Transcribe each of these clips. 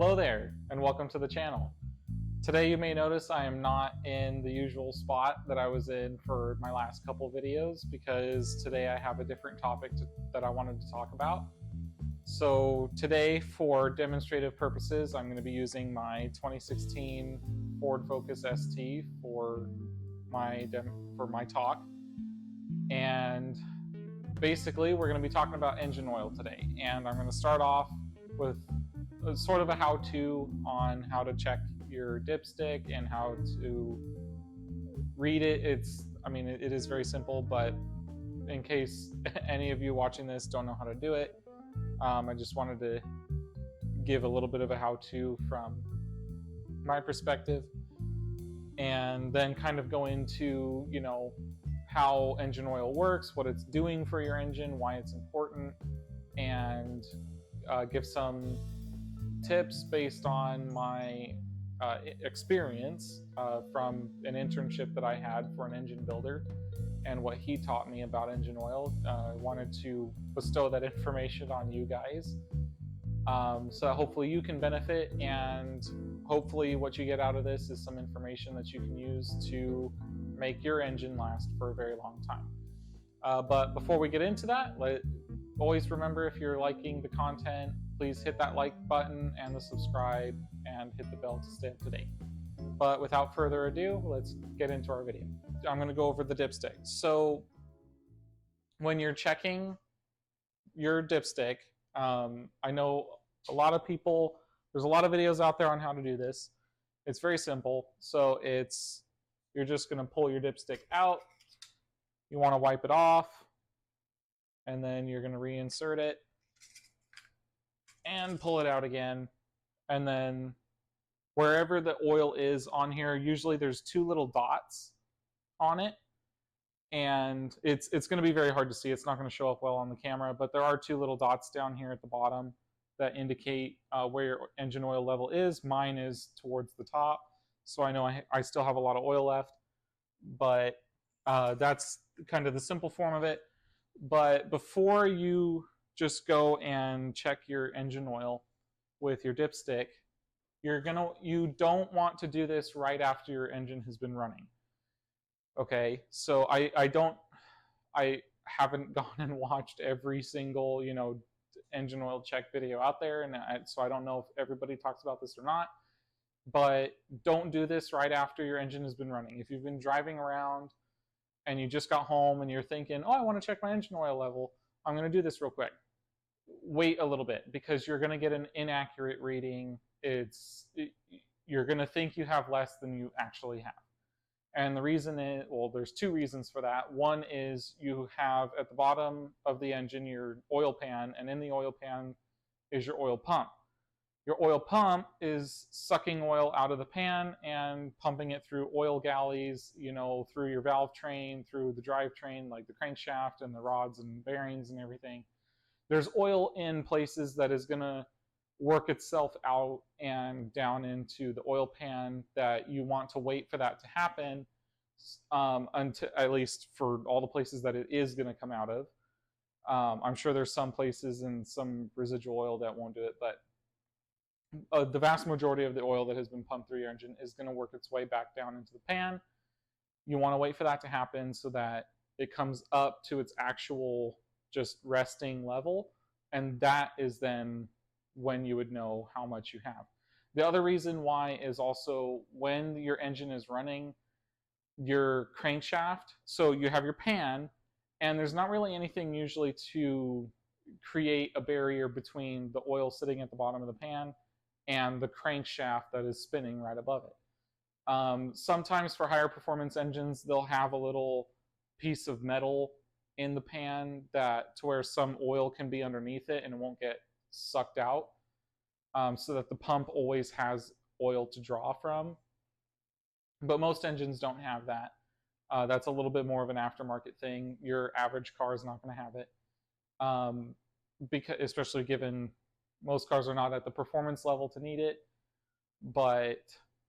Hello there, and welcome to the channel. Today you may notice I am not in the usual spot that I was in for my last couple videos because today I have a different topic that I wanted to talk about. So today, for demonstrative purposes, I'm going to be using my 2016 Ford Focus ST for my talk. And basically, we're going to be talking about engine oil today. And I'm going to start off with sort of a how-to on how to check your dipstick and how to read it. It is very simple, but in case any of you watching this don't know how to do it, I just wanted to give a little bit of a how-to from my perspective, and then kind of go into, how engine oil works, what it's doing for your engine, why it's important, and give some tips based on my experience from an internship that I had for an engine builder and what he taught me about engine oil. I wanted to bestow that information on you guys, so hopefully you can benefit, and hopefully what you get out of this is some information that you can use to make your engine last for a very long time. But before we get into that, always remember, if you're liking the content, please hit that like button and the subscribe and hit the bell to stay up to date. But without further ado, let's get into our video. I'm going to go over the dipstick. So when you're checking your dipstick, I know a lot of people, there's a lot of videos out there on how to do this. It's very simple. So you're just going to pull your dipstick out. You want to wipe it off, and then you're going to reinsert it and pull it out again. And then wherever the oil is on here, usually there's two little dots on it, and it's going to be very hard to see. It's not going to show up well on the camera, but there are two little dots down here at the bottom that indicate where your engine oil level is. Mine is towards the top, so I know I still have a lot of oil left, but that's kind of the simple form of it. But before you just go and check your engine oil with your dipstick, you don't want to do this right after your engine has been running. Okay, so I haven't gone and watched every single engine oil check video out there, and so I don't know if everybody talks about this or not. But don't do this right after your engine has been running. If you've been driving around and you just got home and you're thinking, oh, I want to check my engine oil level, I'm going to do this real quick. Wait a little bit, because you're going to get an inaccurate reading. You're going to think you have less than you actually have. And the reason is, well, there's two reasons for that. One is you have at the bottom of the engine your oil pan, and in the oil pan is your oil pump. Your oil pump is sucking oil out of the pan and pumping it through oil galleys, through your valve train, through the drive train, like the crankshaft and the rods and bearings and everything. There's oil in places that is going to work itself out and down into the oil pan that you want to wait for that to happen, until, at least for all the places that it is going to come out of. I'm sure there's some places and some residual oil that won't do it, but the vast majority of the oil that has been pumped through your engine is going to work its way back down into the pan. You want to wait for that to happen so that it comes up to its actual just resting level, and that is then when you would know how much you have. The other reason why is also when your engine is running, your crankshaft, so you have your pan, and there's not really anything usually to create a barrier between the oil sitting at the bottom of the pan and the crankshaft that is spinning right above it. Sometimes for higher performance engines, they'll have a little piece of metal in the pan to where some oil can be underneath it and it won't get sucked out, so that the pump always has oil to draw from. But most engines don't have that. That's a little bit more of an aftermarket thing. Your average car is not going to have it, because especially given most cars are not at the performance level to need it. But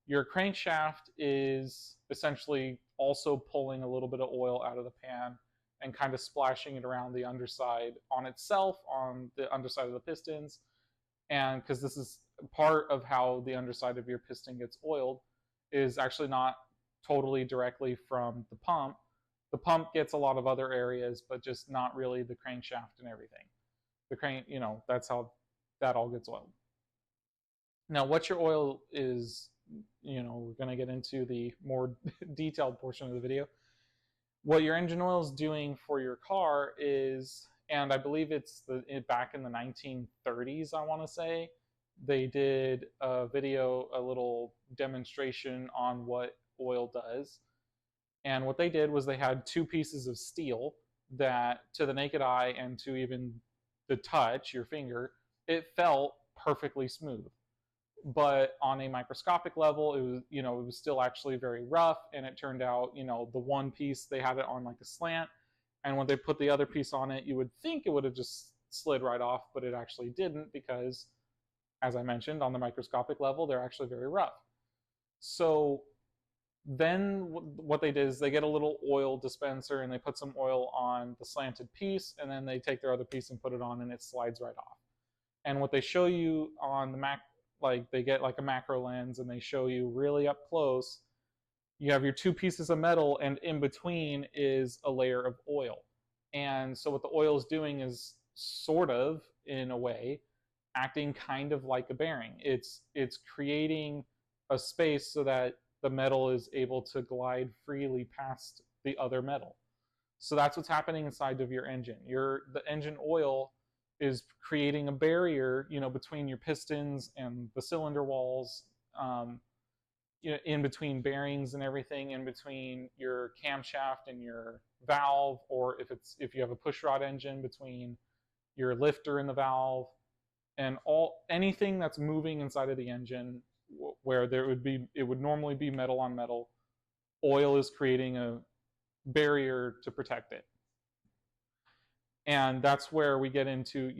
your crankshaft is essentially also pulling a little bit of oil out of the pan and kind of splashing it around the underside on itself, on the underside of the pistons, And because this is part of how the underside of your piston gets oiled, is actually not totally directly from the pump. The pump gets a lot of other areas, but just not really the crankshaft and everything. The crank, that's how that all gets oiled. Now, what your oil is, we're going to get into the more detailed portion of the video. What your engine oil is doing for your car is, and I believe it's back in the 1930s, I want to say, they did a video, a little demonstration on what oil does. And what they did was they had two pieces of steel that, to the naked eye and to even the touch, your finger, it felt perfectly smooth. But on a microscopic level, it was still actually very rough. And it turned out, the one piece, they had it on like a slant. And when they put the other piece on it, you would think it would have just slid right off, but it actually didn't, because, as I mentioned, on the microscopic level, they're actually very rough. So then what they did is they get a little oil dispenser and they put some oil on the slanted piece, and then they take their other piece and put it on, and it slides right off. And what they show you on the Mac, like they get like a macro lens and they show you really up close, you have your two pieces of metal, and in between is a layer of oil. And so what the oil is doing is sort of, in a way, acting kind of like a bearing. It's creating a space so that the metal is able to glide freely past the other metal. So that's what's happening inside of your engine. The engine oil is creating a barrier, between your pistons and the cylinder walls, in between bearings and everything, in between your camshaft and your valve, or if you have a pushrod engine, between your lifter and the valve, and anything that's moving inside of the engine where it would normally be metal on metal. Oil is creating a barrier to protect it. And that's where we get into,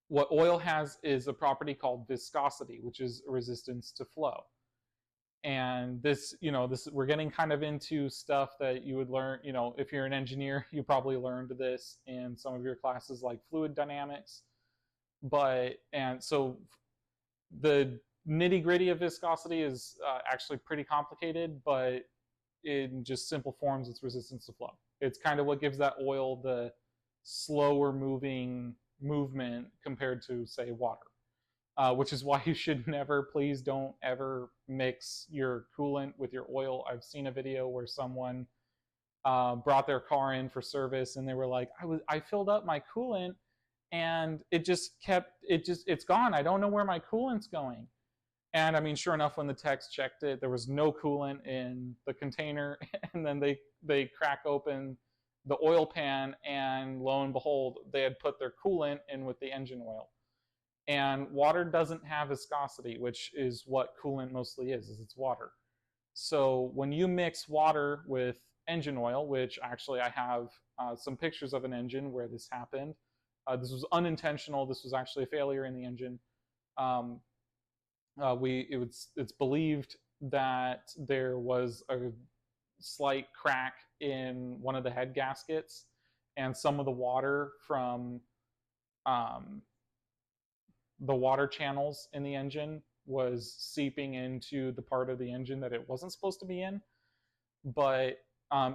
what oil has is a property called viscosity, which is a resistance to flow. And this we're getting kind of into stuff that you would learn, if you're an engineer, you probably learned this in some of your classes like fluid dynamics. And so the nitty gritty of viscosity is actually pretty complicated, but in just simple forms, it's resistance to flow. It's kind of what gives that oil the slower moving movement compared to, say, water. Which is why you should never, please don't ever mix your coolant with your oil. I've seen a video where someone brought their car in for service, and they were like, I filled up my coolant, and it's gone. I don't know where my coolant's going. And I mean, sure enough, when the techs checked it, there was no coolant in the container. And then they crack open the oil pan, and lo and behold, they had put their coolant in with the engine oil. And water doesn't have viscosity, which is what coolant mostly is it's water. So when you mix water with engine oil, which actually I have some pictures of an engine where this happened. This was unintentional. This was actually a failure in the engine. It's believed that there was a slight crack in one of the head gaskets, and some of the water from the water channels in the engine was seeping into the part of the engine that it wasn't supposed to be in. But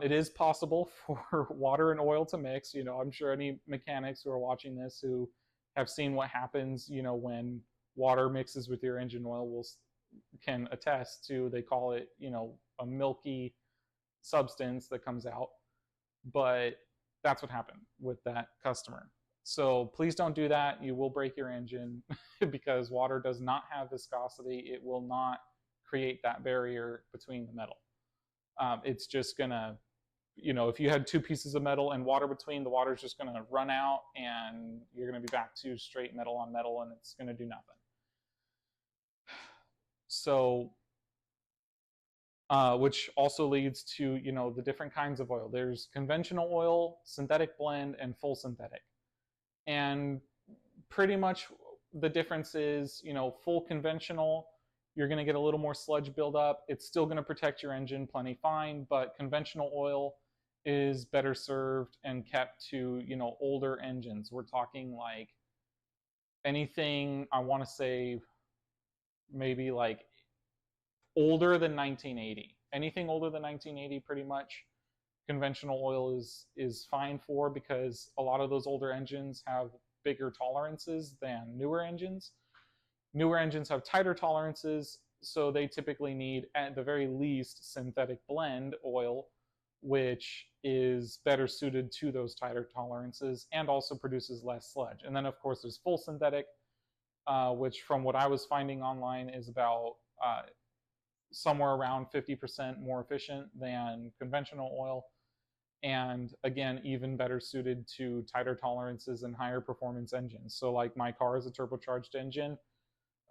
it is possible for water and oil to mix. I'm sure any mechanics who are watching this who have seen what happens, when water mixes with your engine oil can attest to, they call it, a milky substance that comes out. But that's what happened with that customer. So please don't do that. You will break your engine because water does not have viscosity. It will not create that barrier between the metal. It's just gonna, if you had two pieces of metal and water between, the water's just gonna run out, and you're gonna be back to straight metal on metal, and it's gonna do nothing. So, which also leads to, the different kinds of oil. There's conventional oil, synthetic blend, and full synthetic. And pretty much the difference is, full conventional, you're going to get a little more sludge buildup. It's still going to protect your engine plenty fine, but conventional oil is better served and kept to, older engines. We're talking like anything I want to say maybe like older than 1980. Anything older than 1980, pretty much conventional oil is fine for, because a lot of those older engines have bigger tolerances than newer engines. Newer engines have tighter tolerances, so they typically need, at the very least, synthetic blend oil, which is better suited to those tighter tolerances and also produces less sludge. And then, of course, there's full synthetic, which, from what I was finding online, is about somewhere around 50% more efficient than conventional oil. And again, even better suited to tighter tolerances and higher performance engines. So, like, my car is a turbocharged engine.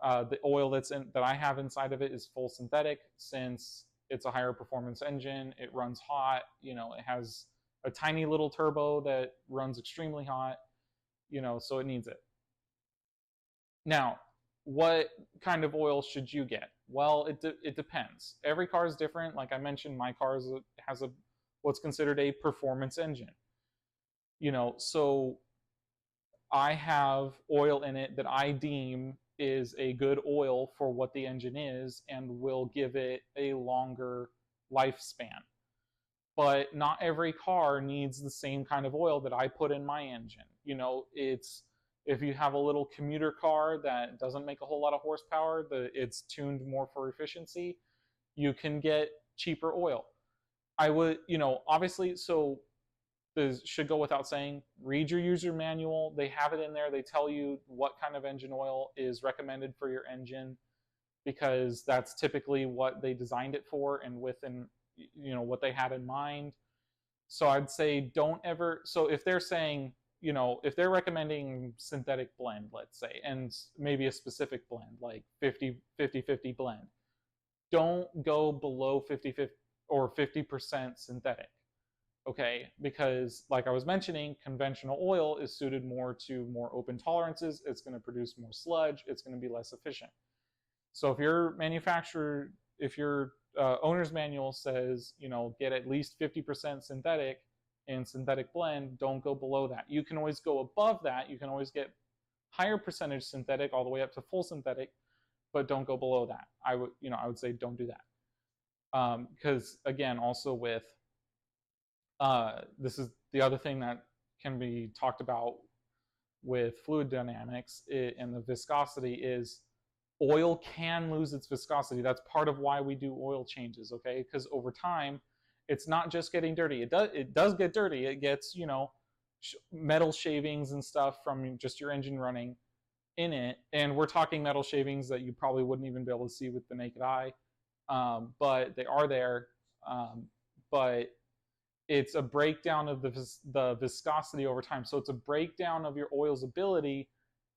The oil that I have inside of it is full synthetic, since it's a higher performance engine. It runs hot. It has a tiny little turbo that runs extremely hot. So it needs it. Now, what kind of oil should you get? Well, it depends. Every car is different. Like I mentioned, my car has what's considered a performance engine. So I have oil in it that I deem is a good oil for what the engine is and will give it a longer lifespan. But not every car needs the same kind of oil that I put in my engine. It's, if you have a little commuter car that doesn't make a whole lot of horsepower, it's tuned more for efficiency, you can get cheaper oil. I would, obviously, so this should go without saying, read your user manual. They have it in there. They tell you what kind of engine oil is recommended for your engine, because that's typically what they designed it for and within, what they had in mind. So I'd say don't ever, so if they're saying, if they're recommending synthetic blend, let's say, and maybe a specific blend, like 50-50 blend, don't go below 50 or 50% synthetic. Okay, because like I was mentioning, conventional oil is suited more to more open tolerances. It's going to produce more sludge. It's going to be less efficient. So if your manufacturer, if your owner's manual says, get at least 50% synthetic and synthetic blend, don't go below that. You can always go above that. You can always get higher percentage synthetic all the way up to full synthetic, but don't go below that. I would say don't do that. Because again, also with this is the other thing that can be talked about with fluid dynamics and the viscosity is oil can lose its viscosity. That's part of why we do oil changes, okay? Because over time, it's not just getting dirty. It does get dirty. It gets, metal shavings and stuff from just your engine running in it. And we're talking metal shavings that you probably wouldn't even be able to see with the naked eye. But they are there. But it's a breakdown of the viscosity over time. So it's a breakdown of your oil's ability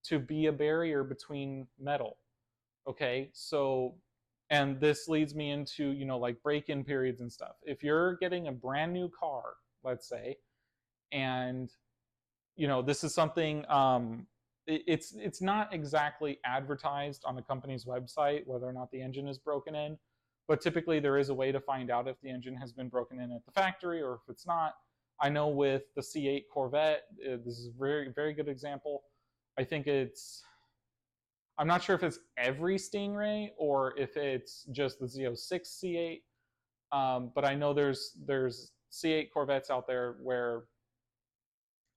to be a barrier between metal. Okay, so, and this leads me into, like break-in periods and stuff. If you're getting a brand new car, let's say, and, this is something, it's not exactly advertised on the company's website whether or not the engine is broken in, but typically there is a way to find out if the engine has been broken in at the factory or if it's not. I know with the C8 Corvette, this is a very, very good example. I think I'm not sure if it's every Stingray or if it's just the Z06 C8, but I know there's C8 Corvettes out there where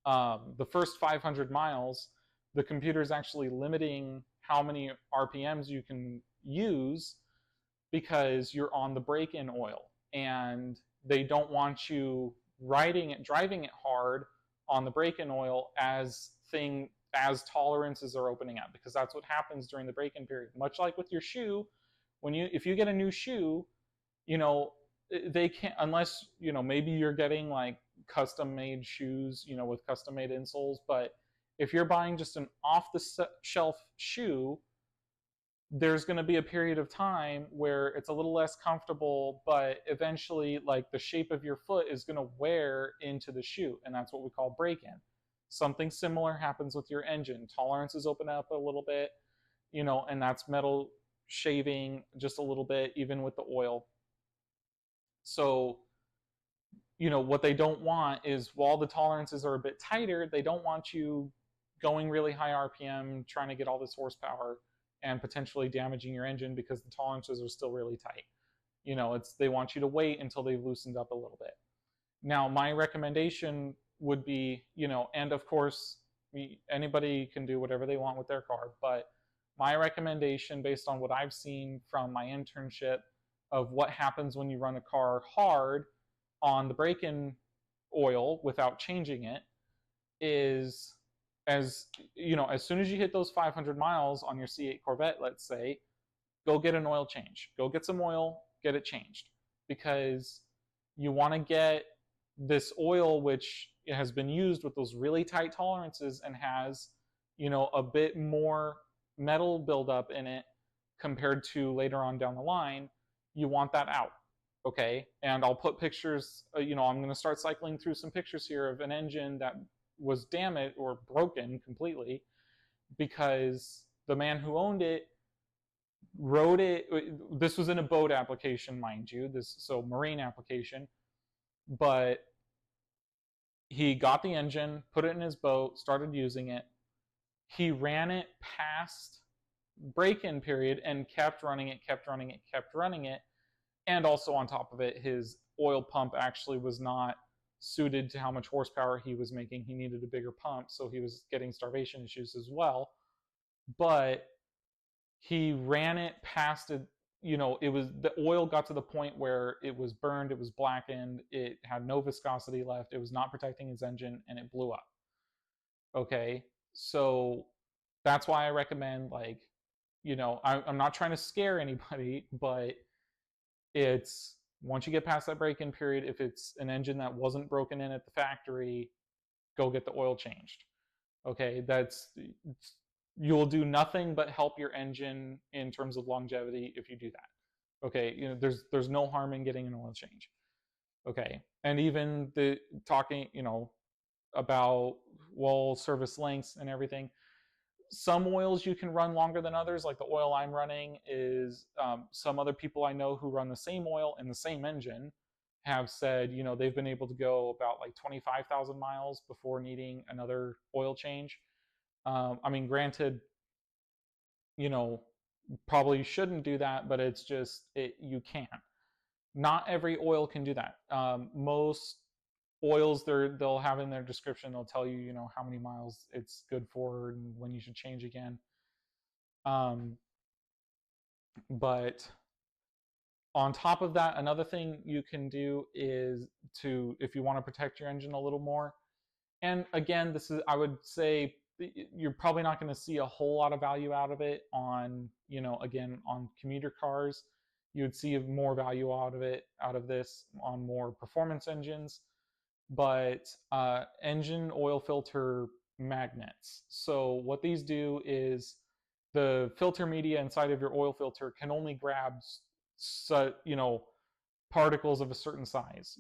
the first 500 miles, the computer is actually limiting how many RPMs you can use because you're on the break-in oil, and they don't want you driving it hard on the break-in oil as tolerances are opening up, because that's what happens during the break-in period. Much like with your shoe, if you get a new shoe, they can't, unless maybe you're getting like custom-made shoes, with custom-made insoles. But if you're buying just an off-the-shelf shoe, there's going to be a period of time where it's a little less comfortable, but eventually, like, the shape of your foot is going to wear into the shoe, and that's what we call break-in. Something similar happens with your engine. Tolerances open up a little bit, and that's metal shaving just a little bit, even with the oil. So, what they don't want is, while the tolerances are a bit tighter, they don't want you going really high RPM, trying to get all this horsepower, and potentially damaging your engine because the tolerances are still really tight. They want you to wait until they've loosened up a little bit. Now, my recommendation would be, and of course, anybody can do whatever they want with their car, but my recommendation, based on what I've seen from my internship of what happens when you run a car hard on the break-in oil without changing it, is as soon as you hit those 500 miles on your C8 Corvette, let's say, go get an oil change. Go get some oil, get it changed, because you want to get this oil, which has been used with those really tight tolerances and has, a bit more metal buildup in it compared to later on down the line. You want that out. Okay. And I'll put pictures, I'm going to start cycling through some pictures here of an engine that was damaged or broken completely because the man who owned it wrote it. This was in a boat application, mind you, so marine application, but he got the engine, put it in his boat, started using it. He ran it past break-in period and kept running it. And also on top of it, his oil pump actually was not suited to how much horsepower he was making. He needed a bigger pump, so he was getting starvation issues as well. But he ran it past it. The oil got to the point where it was burned, it was blackened, it had no viscosity left, it was not protecting his engine, and it blew up. Okay, so that's why I recommend, I'm not trying to scare anybody, but it's once you get past that break-in period, if it's an engine that wasn't broken in at the factory, go get the oil changed. Okay, you'll do nothing but help your engine in terms of longevity if you do that. Okay, there's no harm in getting an oil change. Okay, and even the talking, about service lengths and everything. Some oils you can run longer than others. Like the oil I'm running is some other people I know who run the same oil in the same engine have said, they've been able to go about like 25,000 miles before needing another oil change. Granted, probably shouldn't do that, but it's just, you can't. Not every oil can do that. Most oils, they'll have in their description, they'll tell you, how many miles it's good for and when you should change again. But on top of that, another thing you can do is if you want to protect your engine a little more, and again, I would say you're probably not going to see a whole lot of value out of it on, again, on commuter cars. You would see more value out of this on more performance engines. But engine oil filter magnets. So what these do is the filter media inside of your oil filter can only grab particles of a certain size.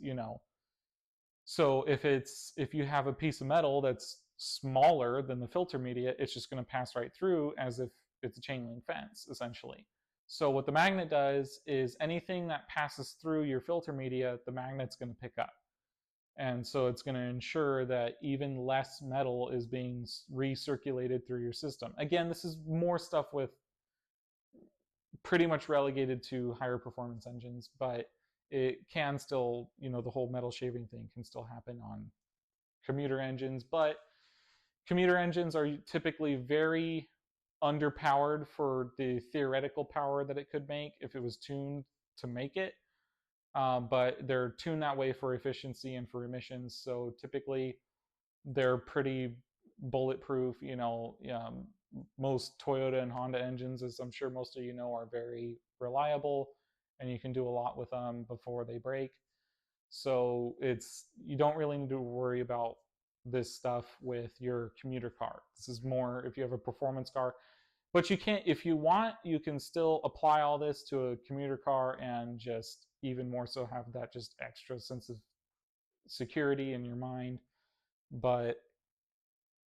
So if you have a piece of metal that's smaller than the filter media, it's just going to pass right through as if it's a chain link fence, essentially. So what the magnet does is anything that passes through your filter media, the magnet's going to pick up. And so it's going to ensure that even less metal is being recirculated through your system. Again, this is more stuff with pretty much relegated to higher performance engines, but it can still, the whole metal shaving thing can still happen on commuter engines. But commuter engines are typically very underpowered for the theoretical power that it could make if it was tuned to make it. But they're tuned that way for efficiency and for emissions. So typically they're pretty bulletproof. Most Toyota and Honda engines, as I'm sure most of you know, are very reliable, and you can do a lot with them before they break. So you don't really need to worry about this stuff with your commuter car. This is more if you have a performance car. But you can't, if you want, you can still apply all this to a commuter car and just even more so have that just extra sense of security in your mind. But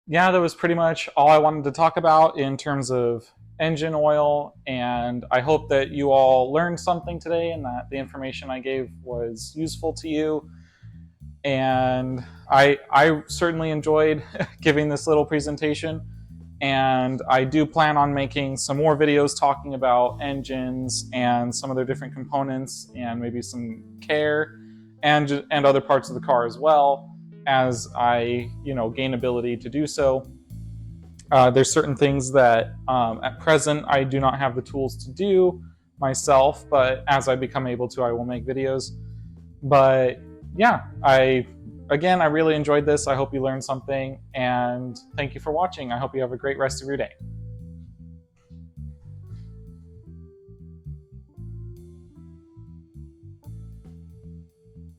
yeah, that was pretty much all I wanted to talk about in terms of engine oil. And I hope that you all learned something today and that the information I gave was useful to you. And I certainly enjoyed giving this little presentation. And I do plan on making some more videos talking about engines and some of their different components and maybe some care and other parts of the car as well, as I gain ability to do so. There's certain things that at present I do not have the tools to do myself, but as I become able to, I will make videos. But yeah, I really enjoyed this. I hope you learned something, and thank you for watching. I hope you have a great rest of your day.